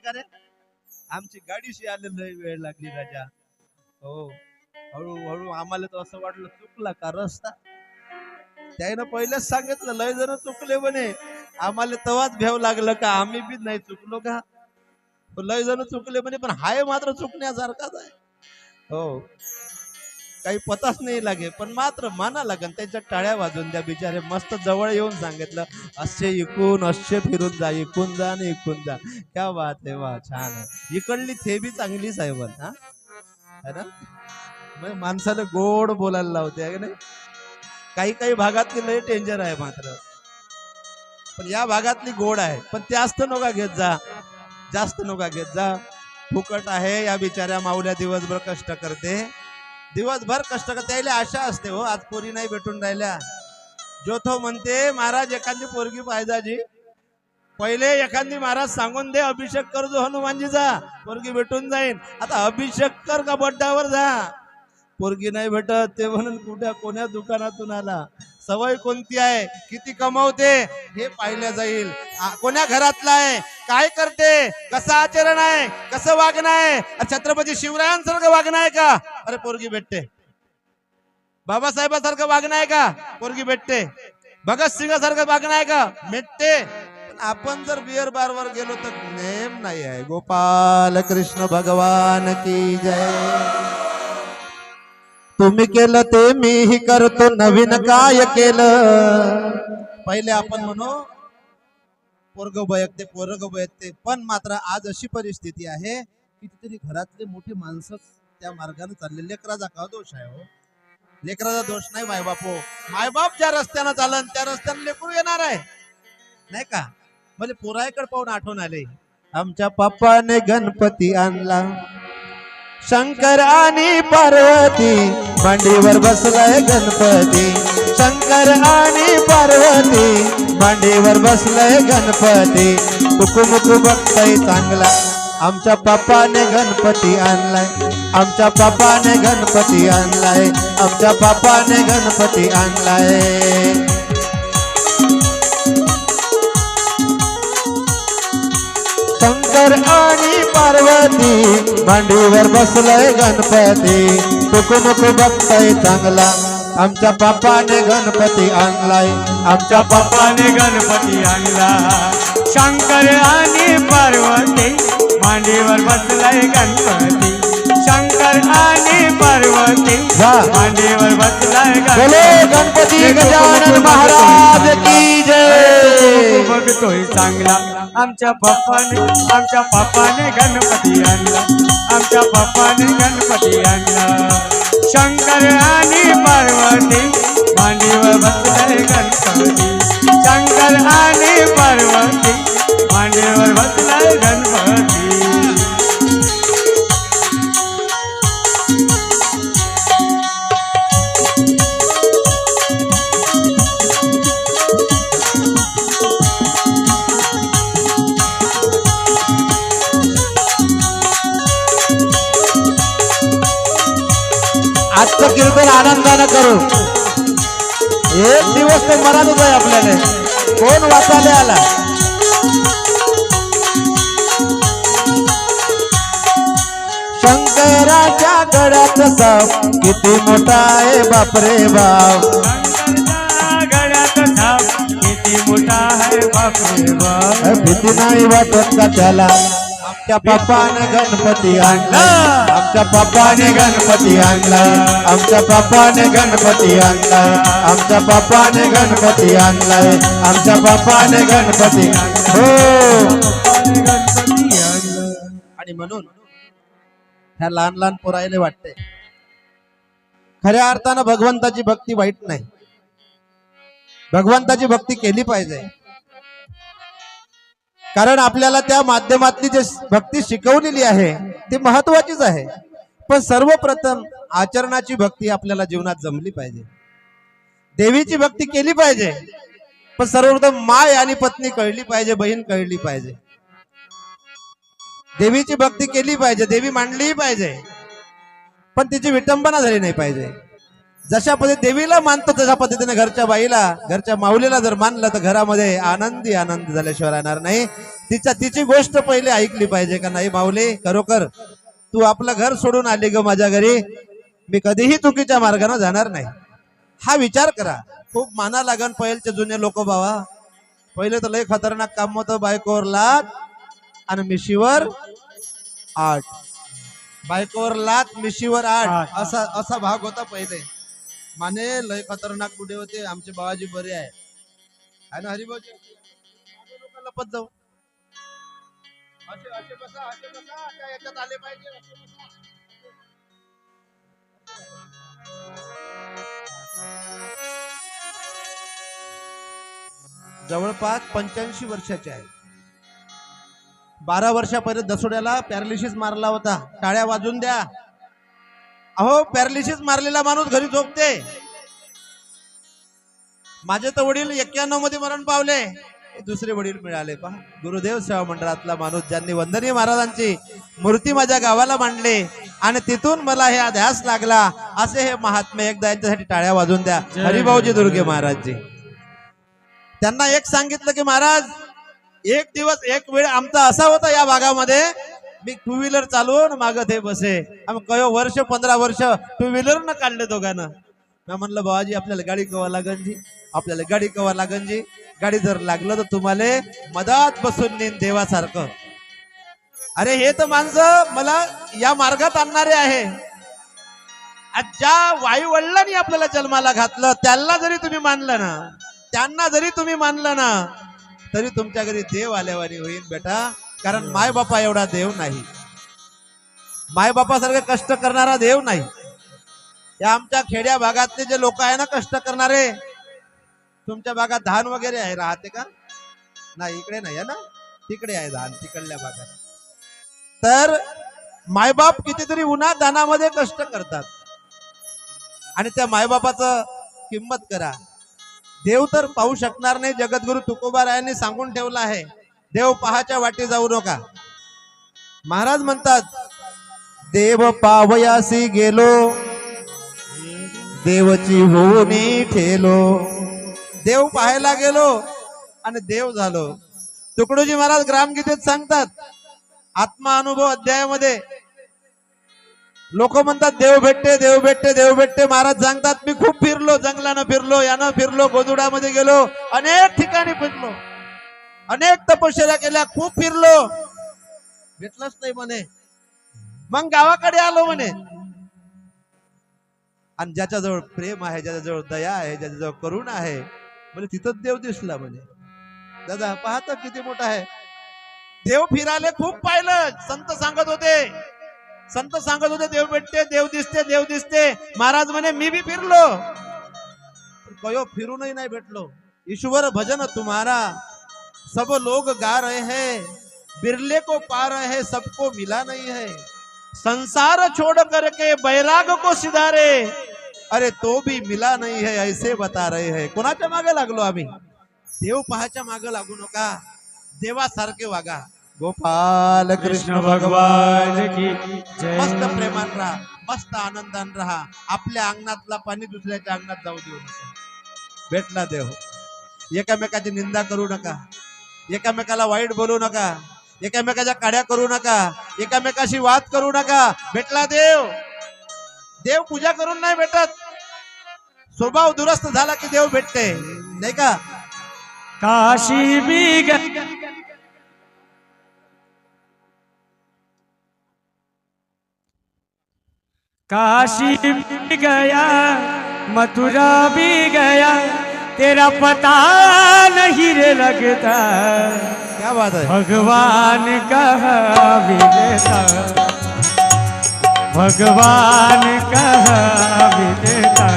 का रे? आमची गाडीशी आले लय वेळ लागली राजा. हो, हळूहळू आम्हाला तर असं वाटलं चुकला का रस्ता. त्यानं पहिलेच सांगितलं लय जण चुकले म्हणे. आम्हाला तवाच भ्याव लागलं का आम्ही बी नाही चुकलो का. लय जण चुकले म्हणे, पण हाय मात्र चुकण्यासारखाच आहे. हो, काही पताच नाही लागे, पण मात्र माना लागन. त्यांच्या टाळ्या वाजून द्या. बिचारे मस्त जवळ येऊन सांगितलं असे इकून असे फिरून जा, इकून जा आणि इकून जा. क्या बात आहे, वा छान आहे. इकडली थे बी चांगलीच आहे पण हा है ना. मग माणसाला गोड बोलायला लावते आहे नाही. काही काही भागातली लय डेंजर आहे मात्र, पण या भागातली गोड आहे. पण जास्त नका घेत जा, जास्त नका घेत जा. फुकट आहे. या बिचाऱ्या माऊल्या दिवसभर कष्ट करते, दिवसभर कष्ट करते. त्याला आशा असते हो, आज पोरी नाही भेटून राहिल्या. जोथो म्हणते महाराज एखादी पोरगी पाहिजे, पहिले एखादी महाराज सांगून दे अभिषेक करतो हनुमानजीचा, पोरगी भेटून जाईन. आता अभिषेक कर का बड्डावर जा, पोरगी नाही भेटत. ते म्हणून कुठे कोण्या दुकानातून आला, सवय कोणती आहे, किती कमवते हे पाहिलं जाईल. कोण्या घरातला आहे, काय करते, कसं आचरण आहे, कसं वागणं आहे. छत्रपती शिवरायांसारखं वागणं आहे का, अरे पोरगी भेटते. बाबासाहेबांसारखं वागणं आहे का, पोरगी भेटते. भगत सिंगासारखं वागणं आहे का, भेटते. आपण जर बिअर बारवर गेलो तर नेम नाही आहे. गोपाल कृष्ण भगवान की जय. तुम्ही केलं ते मीही करतो, नवीन काय केलं. पहिले आपण म्हणू पोरग बयकते, पोरग बयकते. पण मात्र आज अशी परिस्थिती आहे, कितीतरी घरातले मोठे माणसं त्या मार्गाने चालले. लेकराचा का दोष आहे हो, लेकराचा दोष नाही. मायबाप हो, मायबाप ज्या रस्त्यानं चालन त्या रस्त्याने लेकरू येणार आहे नाही का. म्हणजे पोरायकडे पाहून आठवण आले, आमच्या पप्पाने गणपती आणला, शंकर आणि पार्वती मांडीवर बसलाय गणपती. शंकर आणि पार्वती मांडीवर बसलाय गणपती. टुकुमुकू बघताय चांगला, आमच्या बापाने गणपती आणलाय, आमच्या बापाने गणपती आणलाय, आमच्या बापाने गणपती आणलाय. शंकर आणि पार्वती मांडीवर बसलाय गणपती. टुकुमुकू बघताय चांगला, आमच्या बापाने गणपती आणलाय, आमच्या बापाने गणपती आणला. शंकर आणि पार्वती मांडीवर बसलाय गणपती. शंकर आणि पार्वती मांडीवर बसलाय गणपती. गजानन महाराज की जय. बघतोय चांगला, आमच्या बापाने गणपती आणला, आमच्या बापाने गणपती आणला. शंकर आणि पार्वती मांडीवर बसलाय गणपती. शंकर आणि पार्वती मांडीवर बसलाय गणपती. आजचं कीर्तन आनंदानं करू. एक दिवस ते मराठच आहे आपल्याला, कोण वाचायला आला. शंकराच्या गळ्यात साप किती मोठा आहे बापरे बाप. शंकरच्या गळ्यात साप किती मोठा आहे बापरे बाप. भीती नाही वाटत का त्याला, आमच्या बापाने गणपती आणला, आमच्या बापाने गणपती आणला, आमच्या बापाने गणपती आणला, आमच्या बापाने गणपती आणलाय, आमच्या बापाने गणपती. हो, आणि म्हणून ह्या लहान लहान पोरायले वाटते खऱ्या अर्थानं भगवंताची भक्ती वाईट नाही. भगवंताची भक्ती केली पाहिजे, कारण आपल्याला त्या माध्यमातली जे भक्ती शिकवलेली आहे ती महत्वाचीच आहे. पण सर्वप्रथम आचरणाची भक्ती आपल्याला जीवनात जमली पाहिजे. देवीची भक्ती केली पाहिजे, पण सर्वप्रथम माय आणि पत्नी कळली पाहिजे, बहीण कळली पाहिजे. देवीची भक्ती केली पाहिजे, देवी मांडलीही पाहिजे, पण तिची विटंबना झाली नाही पाहिजे. जशा पद्धतीने देवीला मानतो तशा पद्धतीने घरच्या बाईला, घरच्या माऊलीला जर मानलं तर घरामध्ये आनंदी आनंद झाल्याशिवाय राहणार नाही. तिची गोष्ट पहिले ऐकली पाहिजे का नाही. माऊली खरोखर तू आपलं घर सोडून आली ग माझ्या घरी, मी कधीही चुकीच्या मार्गाने जाणार नाही. हा विचार करा. खूप माना लागन पहिलेचे जुने लोक बाबा. पहिले तर लय खतरनाक काम होतं. बायकोवर लात आणि मिशीवर 8. बायकोवर लात मिशीवर 8 असा भाग होता पहिले. माने लय खतरनाक बुढे होते. आमचे बाबाजी बरे आहे ना हरिभाऊजी. लपत जाऊ असे बसा त्या याच्यात आले पाहिजे. जवळपास 85 वर्षाचे आहे. 12 वर्षापर्यंत दसोड्याला पॅरालिसिस मारला होता. टाळ्या वाजून द्या. अहो पॅरालिसिस मारलेला माणूस घरी झोपते. माझे तर वडील 91 मध्ये मरण पावले. दुसरे वडील मिळाले पहा. गुरुदेव सेवा मंडळातला माणूस ज्यांनी वंदनीय महाराजांची मूर्ती माझ्या गावाला मांडले आणि तिथून मला हे ध्यास लागला. असे हे महात्मे एकदा यांच्यासाठी टाळ्या वाजून द्या. हरिभाऊजी दुर्गे महाराजजी. त्यांना एक सांगितलं की महाराज एक दिवस एक वेळ आमचा असा होता या भागामध्ये, मी 2 व्हीलर चालवून मागं ते बसे. आम्ही कयो वर्ष 15 वर्ष 2 व्हीलर न काढले दोघांना. मी म्हणलं बाबाजी आपल्याला गाडी कवा लागन जी, आपल्याला गाडी कवा लागन जी. गाडी जर लागलं तर तुम्हाला मधात बसून नेन देवासारखं. अरे हे तर माणसं मला या मार्गात आणणारे आहे. ज्या वायू वडिलांनी आपल्याला जन्माला घातलं त्यांना जरी तुम्ही मानलं ना, त्यांना जरी तुम्ही मानलं ना, तरी तुमच्या घरी देव आल्यावानी होईल बेटा. कारण माय बापा एवढा देव नाही. माय बापासारखे कष्ट करणारा देव नाही. या आमच्या खेड्या भागातले जे लोक आहे ना कष्ट करणारे, तुमच्या भागात धान वगैरे आहे राहते का नाही? इकडे नाही आहे ना, तिकडे आहे धान तिकडल्या भागात. तर मायबाप कितीतरी उन्हात धानामध्ये कष्ट करतात आणि त्या मायबापाचं किंमत करा. देव तर पाहू शकणार नाही. जगद्गुरु तुकोबारायांनी सांगून ठेवलं आहे, देव पहाच्या वाटी जाऊ नका. महाराज म्हणतात, देव पावयासी गेलो देवची होऊनी ठेलो. देव पाहायला गेलो आणि देव झालो. तुकडोजी महाराज ग्रामगीतेत सांगतात, आत्मा अनुभव अध्यायामध्ये लोक म्हणतात देव भेटते देव भेटते देव भेटते. महाराज सांगतात, मी खूप फिरलो, जंगलानं फिरलो, यानं फिरलो, गोदुडामध्ये गेलो, अनेक ठिकाणी फिरलो, अनेक तपश्चर्या केल्या, खूप फिरलो, भेटलंच नाही म्हणे. मग गावाकडे आलो म्हणे. आणि ज्याच्याजवळ प्रेम आहे, ज्याच्याजवळ दया आहे, ज्याच्याजवळ करुणा आहे, म्हणजे तिथंच देव दिसला म्हणे. दादा पाहता किती मोठा आहे देव. फिराले खूप पाहिलं. संत सांगत होते देव भेटते, देव दिसते, देव दिसते. महाराज म्हणे मी भी फिरलो, कयो फिरूनही नाही भेटलो. ईश्वर भजन तुम्हारा सब लोग गा रहे हैं, बिरले को पा रहे हैं, सबको मिला नहीं है. संसार छोड़ करके बैराग को सिधारे, अरे तो भी मिला नहीं है, ऐसे बता रहे हैं. कोणाच्या मागे लागलो आम्ही? देव पहाच्या मागे लागू नका, देवासारखे वागा. गोपाल कृष्ण भगवान की जय. मस्त प्रेमान राहा, मस्त आनंदान राहा. आपल्या अंगणातला पाणी दुसऱ्याच्या अंगणात जाऊ देऊ नका. भेटला देव. एकामेकाची निंदा करू नका, एकामेकाला वाईट बोलू नका, एकामेकाच्या काड्या करू नका, एकामेकाशी वाद करू नका. भेटला देव. देव पूजा करून नाही भेटत. स्वभाव दुरुस्त झाला की देव भेटते, नाही का? काशी भी काशी भी गया, मथुरा भी गया, तेरा पता नहीं रे लगता. क्या बात है. भगवान कहाँ विदेता, भगवान कहाँ विदेता.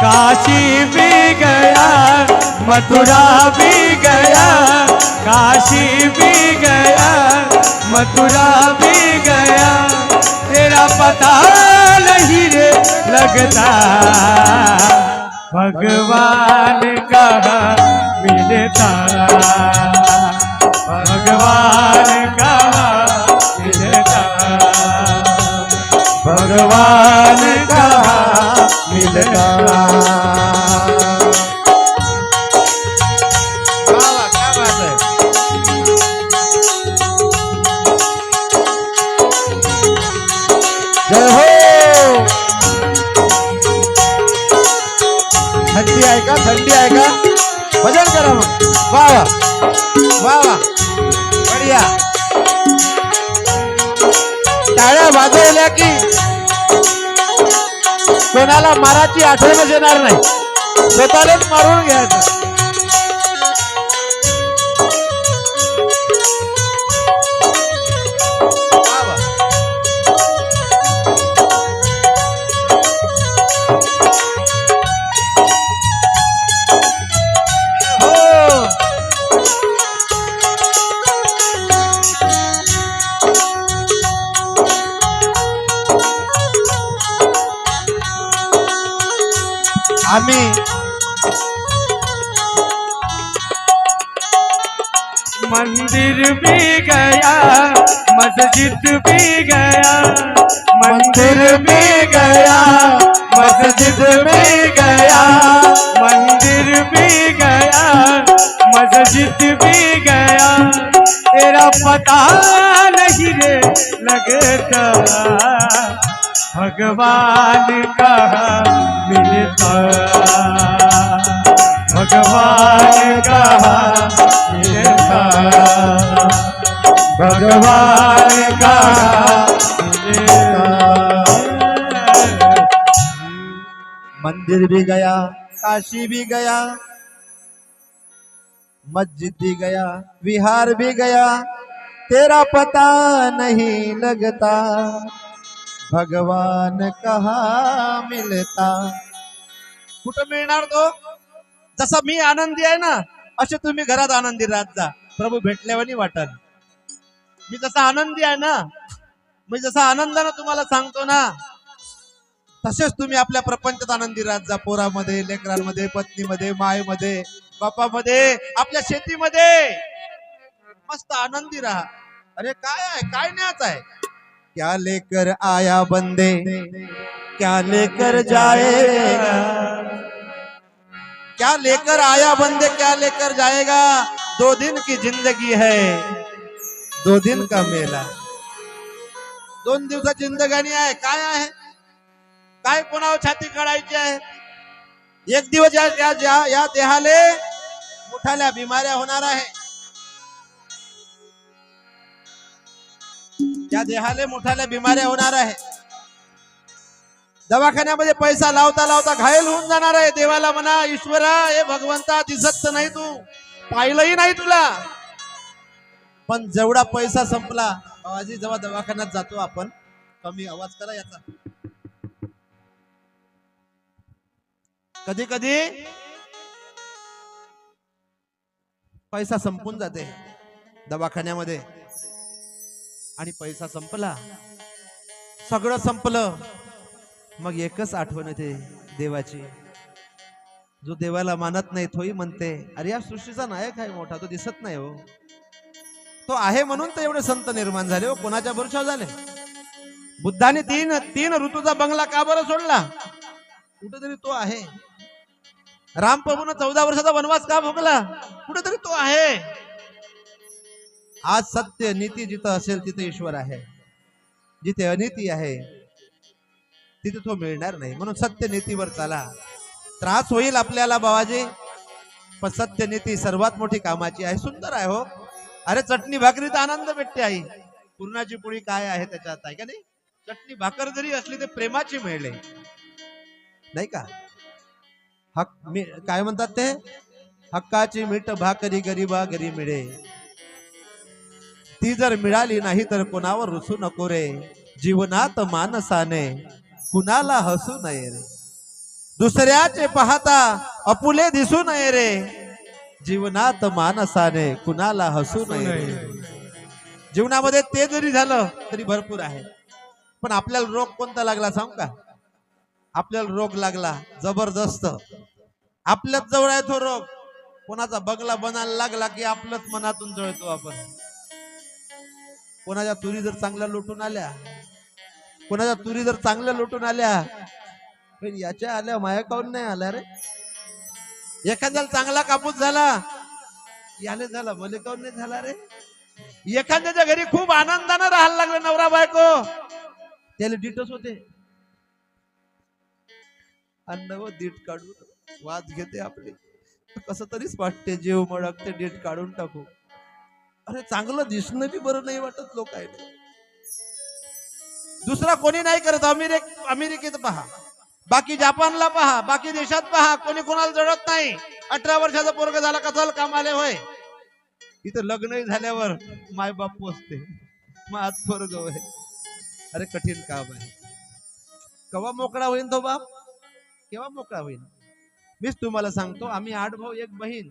काशी भी गया, मथुरा भी गया, काशी भी गया, मथुरा भी गया, तेरा पता नहीं रे लगता. भगवान कहाँ मिलता, भगवान कहाँ मिलता, भगवान कहाँ आहे का थंडी आहे का भजन करा मग वा वा वा वा बढिया टाळ्या वाजवल्या की कोणाला माराची आठवणच येणार नाही स्वतःलाच मारून घ्यायचं वा वा. हो आम्ही मंदिर भी गया मस्जिद भी गया मंदिर भी गया मस्जिद भी गया मंदिर भी गया मस्जिद भी गया तेरा पता नहीं रे लगता भगवान कहाँ मिलता भगवान कहाँ मिलता भगवान कहाँ मिलता मंदिर भी गया काशी भी गया मस्जिद भी गया विहार भी गया तेरा पता नहीं लगता भगवान कहाँ मिलता कुठं मिळणार तो जसा मी आनंदी आहे ना असे तुम्ही घरात आनंदी राहत जा प्रभू भेटल्यावानी वाटल मी जसा आनंदी आहे ना मी जसा आनंदानं तुम्हाला सांगतो ना तसेच तुम्ही आपल्या प्रपंचात आनंदी राहत जा पोरामध्ये लेकरांमध्ये पत्नीमध्ये मायेमध्ये बापामध्ये आपल्या शेतीमध्ये मस्त आनंदी राहा अरे काय आहे काय न्याच आहे क्या लेकर आया बंदे क्या लेकर जाएगा क्या लेकर आया बंदे क्या लेकर जाएगा 2 दिन की जिंदगी है 2 दिन का मेला 2 दिवसाची जिंदगानी आहे काय आहे काय कोणावर छाती काढायची आहे एक दिवस या देहाले मोठ्याल्या बिमाऱ्या होणार आहे या देहाले मोठ्याल्या बिमाऱ्या होणार आहे दवाखान्यामध्ये पैसा लावता लावता घायल होऊन जाणार आहे देवाला म्हणा ईश्वरा हे भगवंता दिसत नाही तू पाहिलंही नाही तुला पण जेवढा पैसा संपला आवाजी जेव्हा दवाखान्यात जातो आपण कमी आवाज करा याचा कधी कधी पैसा संपून जाते दवाखान्यामध्ये आणि पैसा संपला सगळं संपलं मग एकच आठवण येते देवाची जो देवाला मानत नाही तोही म्हणते अरे या सृष्टीचा नायक आहे मोठा तो दिसत नाही हो तो आहे म्हणून तर एवढे संत निर्माण झाले हो कोणाच्या भरोशावर झाले बुद्धाने तीन ऋतूचा बंगला का बरं सोडला कुठेतरी तो आहे रामप्रभूने 14 वर्षाचा वनवास का भोगला कुठेतरी तो आहे आज सत्य नीती जिथं असेल तिथे ईश्वर आहे जिथे अनिती आहे तिथे तो मिळणार नाही म्हणून सत्य नीतीवर चला त्रास होईल आपल्याला बाबाजी पण सत्य नीती सर्वात मोठी कामाची आहे सुंदर आहे हो अरे चटणी भाकरीचा आनंद भेटते आई पुरणाची पोळी काय आहे त्याच्यात आहे का नाही चटणी भाकर जरी असली तर प्रेमाची मिळले नाही का हक काय म्हणतात ते हक्काची मीठ भाकरी गरीबा घरी मिळे ती जर मिळाली नाही तर कोणावर रुसू नको रे जीवनात मानसाने कुणाला हसू नये रे दुसऱ्याचे पाहता अपुले दिसू नये रे जीवनात मानसाने कुणाला हसू नये रे जीवनामध्ये ते जरी झालं तरी भरपूर आहे पण आपल्याला रोग कोणता लागला सांग का आपल्याला रोग लागला जबरदस्त आपल्याच जवळ आहे तो रोग कोणाचा बंगला बनायला लागला की आपलंच मनातून जळतो आपण कोणाच्या तुरी जर चांगल्या लुटून आल्या कोणाच्या तुरी जर चांगल्या लुटून आल्या पण याच्या आल्या माया काऊन नाही आल्या रे एखाद्याला चांगला कापूस झाला याले झाला भले काऊन नाही झाला रे एखाद्याच्या घरी खूप आनंदानं राहायला लागलं नवरा बायको त्याला डिटच होते अन्न व दीट काढू वाद घेते आपली. कसं तरीच वाटते, जीव मळकते, डेट काढून टाकू. अरे चांगलं दिसणं बी बरं नाही वाटत लोकांना. दुसरा कोणी नाही करत. अमेरिकेत पहा, बाकी जपानला पहा, बाकी देशात पहा, कोणी कोणाला जडत नाही. 18 वर्षाचा पोरग झाला का चल कामाले होय. इथं लग्नही झाल्यावर माय बाप पोचते, मग आज पोरग होय. अरे कठीण काम आहे. केव्हा मोकळा होईल तो बाप, केव्हा मोकळा होईल. मीच तुम्हाला सांगतो, आम्ही 8 भाऊ 1 बहीण,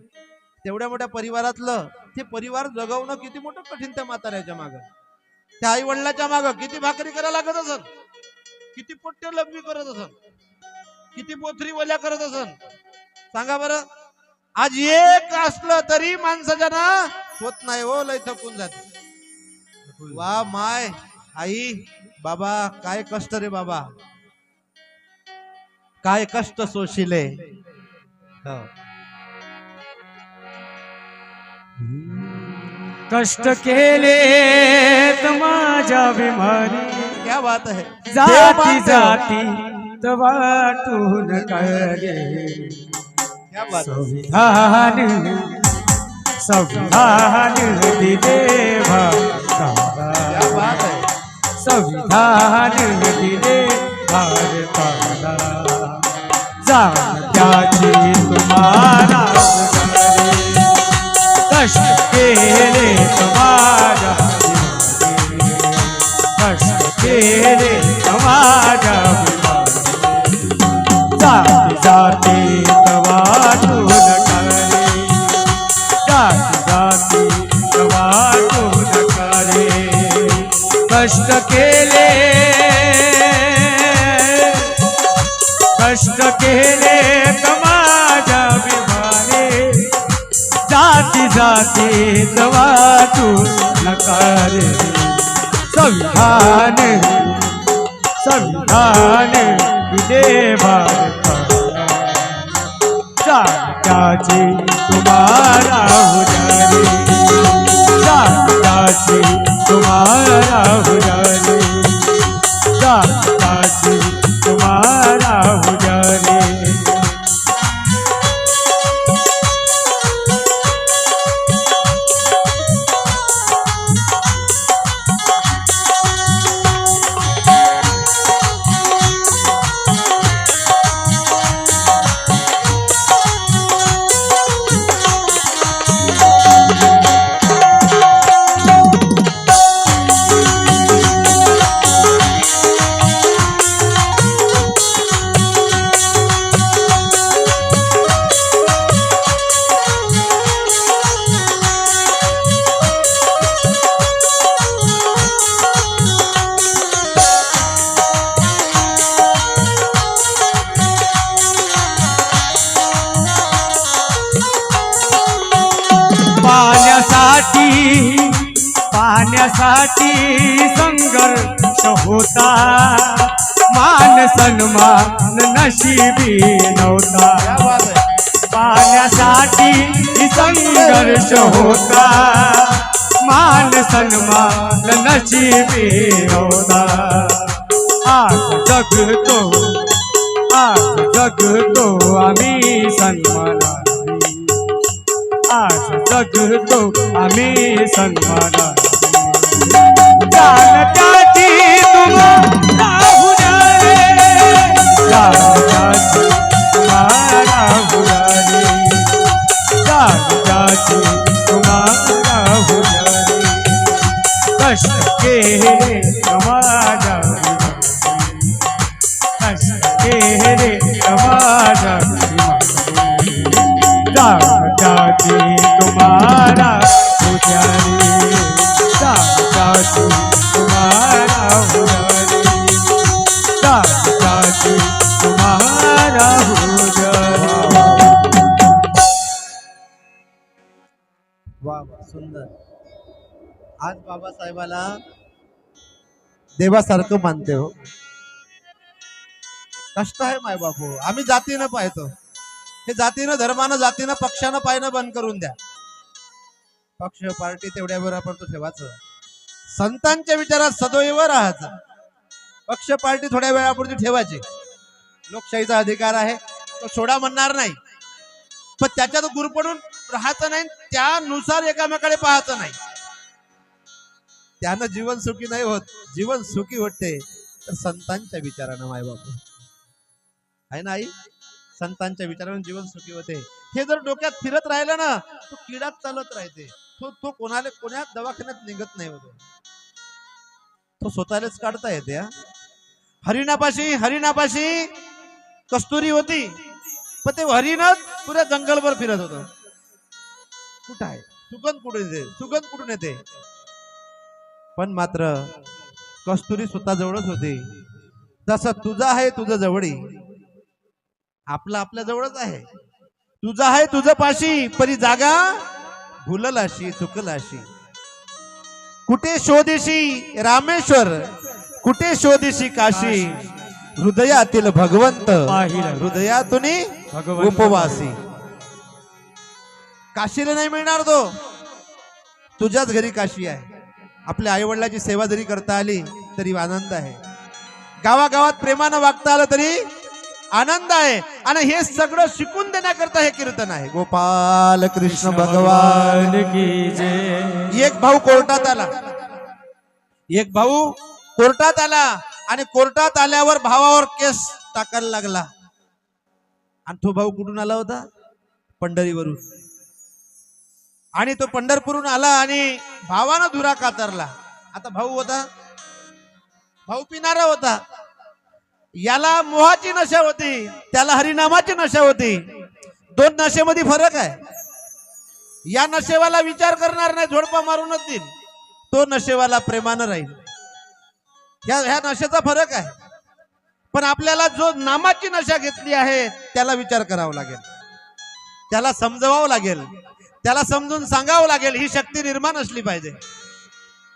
तेवढ्या मोठ्या परिवारातलं ते परिवार जगवणं किती मोठं कठीण. त्या म्हाताऱ्याच्या माग, त्या आई वडिलाच्या माग किती भाकरी करायला लागत असन, किती पोट्य लग्नी करत असन, किती पोथरी वल्या करत असन. सांगा बरं. आज एक असलं तरी माणसाच्या ना होत नाही हो, लय थकून जाते. वा माय, आई बाबा, काय कष्ट रे बाबा, काय कष्ट सोशिले. कष्ट केले माझ्या बिमारी, क्या बात है. जाती जाती वाटून करे. क्या बात. संविधान संविधान दिले भारताला, क्या बात है. संविधान दिले भारताला. जाणत्याची तुम्हाला कष्ट केले समाजा, कष्ट केले समाजा. जाती जाती वाटून करे, जाती जाती वाटून करे. कष्ट केले, कष्ट केले समाजा विभाने. जाती जाती वाटून करे. संविधान संविधान दिले भारताला. जाती तुम्हारा उजाले, जाती तुम्हारा उजाले, जाती तुम्हारा उजाले. पाण्यासाठी संघर्ष होता, मान सन्मान नशिबी नव्हता. पाण्यासाठी संघर्ष होता, मान सन्मान नशिबी नव्हता. आज जगतो, आज जगतो आम्ही सन्मानाने, आज जगतो आम्ही सन्मानाने. जानत्याची तुम्हाला उजाले, जानत्याची तुम्हाला उजाले, जानत्याची तुम्हाला उजाले. कष्ट केले समाजा, कष्ट केले समाजा. जानत्याची तुम्हाला उजाले, जानत्याची तुम्हारा उजाले, जानत्याची तुम्हारा उजाले. वा वा, सुंदर. आज बाबासाहेबाला देवासारखं मानते हो. कष्ट आहे माय बापू. आम्ही जातीनं पाहतो, हे जातीनं धर्मानं जातीनं पक्षानं पाहणं बंद करून द्या. पक्ष पार्टी तेवढ्या वेळ आपण तो ठेवायचं, संतांच्या विचारात सदैव राहायचं. पक्ष पार्टी थोड्या वेळापुरती ठेवायची. लोकशाहीचा अधिकार आहे, तो सोडा म्हणणार नाही, पण त्याच्यात गुरपडून राहायचं नाही, त्यानुसार एकामेकाकडे पाहायचं नाही. त्यानं जीवन सुखी नाही होत. जीवन सुखी होते तर संतांच्या विचारानं. माय बापू आहे ना आई, संतांच्या विचारानं जीवन सुखी होते. हे जर डोक्यात फिरत राहिलं ना, तो किडात चालत राहते. तो कोण्या दवाखान्यात निघत नाही होतो, तो स्वतःलाच काढता येते. हरिणापाशी कस्तुरी होती, पण ते हरिणच पुऱ्या जंगलभर फिरत होत. कुठं आहे सुगंध कुठून येते? पण मात्र कस्तुरी स्वतः जवळच होती. जसं तुझं आहे तुझं जवळी, आपलं आपल्या जवळच आहे. तुझं आहे तुझं पाशी, परी जागा भुललाशी चुकलाशी. कुठे शोधिशी रामेश्वर, कुठे शोधिशी काशी. हृदयातील भगवंत हृदयातून उपवासी. काशीला नाही मिळणार तो, तुझ्याच घरी काशी आहे. आपल्या आई वडिलांची सेवा जरी करता आली तरी आनंद आहे. गावागावात प्रेमानं वागता आलं तरी आनंद आहे. आणि हे सगळं शिकून देण्याकरता हे कीर्तन आहे. गोपाल कृष्ण भगवान की जय. एक भाऊ कोर्टात आला आणि कोर्टात आल्यावर भावावर केस टाकायला लागला. आणि तो भाऊ कुठून आला होता? पंढरीवरून. आणि तो पंढरपूरहून आला आणि भावानं धुरा कातरला. आता भाऊ पिणारा होता. याला मोहाची नशा होती, त्याला हरिनामाची नशा होती. दोन नशेमध्ये फरक आहे. या नशेवाला विचार करणार नाही, झोडपा मारूनच देईल. तो नशेवाला प्रेमानं राहील. ह्या नशेचा फरक आहे. पण आपल्याला जो नामाची नशा घेतली आहे त्याला विचार करावा लागेल, त्याला समजवावं लागेल, त्याला समजून सांगावं लागेल. ही शक्ती निर्माण असली पाहिजे.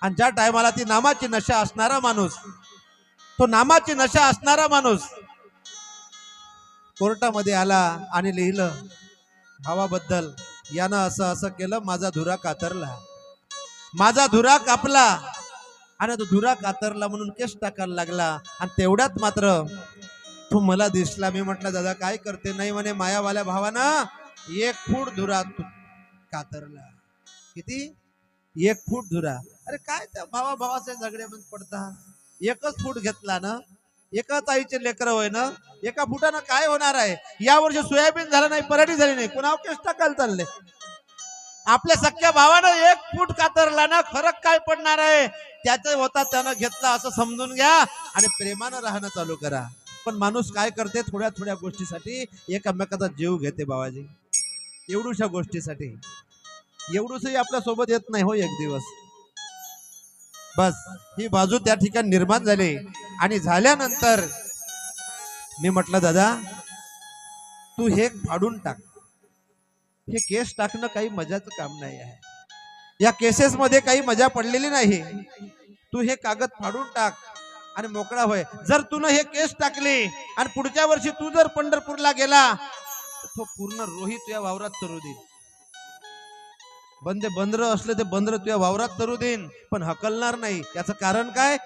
आणि ज्या टायमाला ती नामाची नशा असणारा माणूस, तो नामाची नशा असणारा माणूस कोर्टामध्ये आला आणि लिहिलं भावाबद्दल, यानं असं असं केलं, माझा धुरा कातरला, माझा धुरा कापला. आणि तो धुरा कातरला म्हणून केस टाकायला लागला. आणि तेवढ्यात मात्र तो मला दिसला. मी म्हटलं दादा काय करते? नाही म्हणे, मायावाल्या भावानं 1 फूट धुरा कातरला. किती? 1 फूट धुरा. अरे काय त्या भावाचे झगड्यामध्ये पडता? 1च फूट घेतला ना, एकाच आईचे लेकर होय ना, 1 फुटानं काय होणार आहे? या वर्षी सोयाबीन झालं नाही, पराठी झाली नाही, कुणावर केस टाकायला चालले? आपल्या सख्या भावानं 1 फूट कातरला ना, फरक काय पडणार आहे? त्याचा होता त्यानं घेतला असं समजून घ्या आणि प्रेमानं राहणं चालू करा. पण माणूस काय करते? थोड्या थोड्या गोष्टीसाठी एकमेकाचा जीव घेते. बाबाजी एवढूशा गोष्टीसाठी एवढूसही आपल्या सोबत येत नाही हो एक दिवस. बस ही बाजू त्या ठिकाणी निर्माण झाली. आणि झाल्यानंतर मी म्हटलं दादा तू हे फाडून टाक. हे केस टाकणं काही मजाचं काम नाही आहे. या केसेस मध्ये काही मजा पडलेली नाही. तू हे कागद फाडून टाक आणि मोकळा होय. जर तुनं हे केस टाकले आणि पुढच्या वर्षी तू जर पंढरपूरला गेला तर तो पूर्ण रोही तुझ्या वावरात चरू देईन. बंदर असले ते बंदर तुझ्या वावरात चरू देईन, पण हकलणार नाही. याचं कारण काय?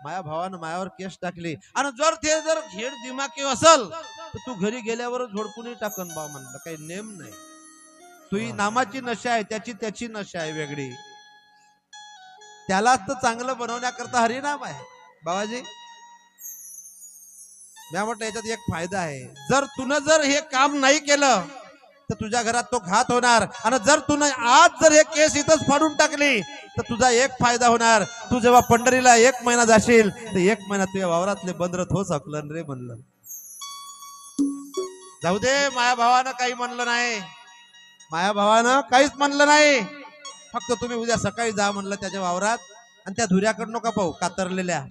माया भावानं मायावर केस टाकले. आणि जर ते घेड दिमाकी असल तर तू घरी गेल्यावर झोडपून टाकन बा. म्हणलं काही नेम नाही. तुझी नामाची नशा आहे, त्याची नशा आहे वेगळी. त्यालाच तर चांगलं बनवण्याकरता हरिनाम आहे बाबाजी. मी म्हटलं याच्यात एक फायदा आहे. जर हे काम नाही केलं तर तुझ्या घरात तो घात होणार. आणि जर आज हे केस इथंच फाडून टाकली तर तुझा एक फायदा होणार. तू जेव्हा पंढरीला 1 महिना जाशील तर 1 महिना तुझ्या वावरातले बंदर थोच हकलन रे. म्हणलं जाऊ दे, माया भावानं काही म्हणलं नाही, माया भावानं काहीच म्हणलं नाही. फक्त तुम्ही उद्या सकाळी जा म्हणलं त्याच्या वावरात आणि त्या धुऱ्याकडं नका पाहू कातरलेल्या.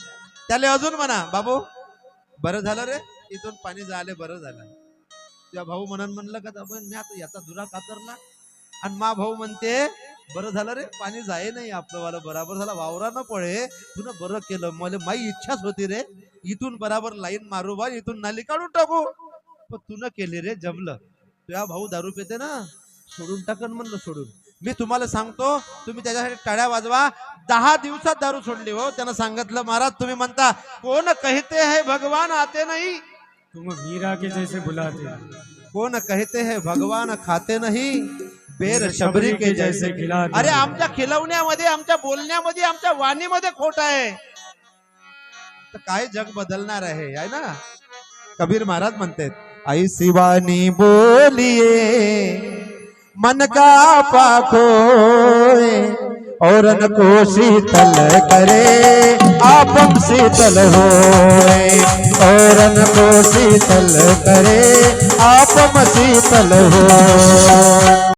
त्याला अजून म्हणा बाबू बरं झालं रे, इथून पाणी झाले, बरं झालं. तुझ्या भाऊ म्हणलं का मी आता याचा धुरा कातरला. आणि मा भाऊ म्हणते बरं झालं रे, पाणी जाय नाही आपलं वाला, बराबर झाला, वावरानं पळे, तुला बरं केलं. मला माझी इच्छाच होती रे, इथून बराबर लाईन मारू बा, इथून नाली काढून टाकू, पण तुनं केली रे, जमलं. तुझ्या भाऊ दारू पिते ना, सोडून टाकन म्हणलं. सोडून मी तुम्हाला सांगतो, तुम्ही त्याच्यासाठी टाळ्या वाजवा. 10 दिवसात दारू सोडली हो. त्यानं सांगितलं महाराज तुम्ही म्हणता कोण कहते है भगवान आते नाही, तुम मीरा के जैसे बुलाते हो। कोण कहते हैं भगवान खाते नहीं बेर शबरी के जैसे खिलाते अरे हैं। आमच्या खिलवण्यामध्ये आमच्या बोलण्यामध्ये आमच्या वाणीमध्ये खोट आहे तर काय जग बदलणार आहे ना. कबीर महाराज म्हणतात आई शिवानी बोलिए मन का पाखोए और को शीतल करे आपम शीतल होए और को शीतल करे आपम शीतल हो.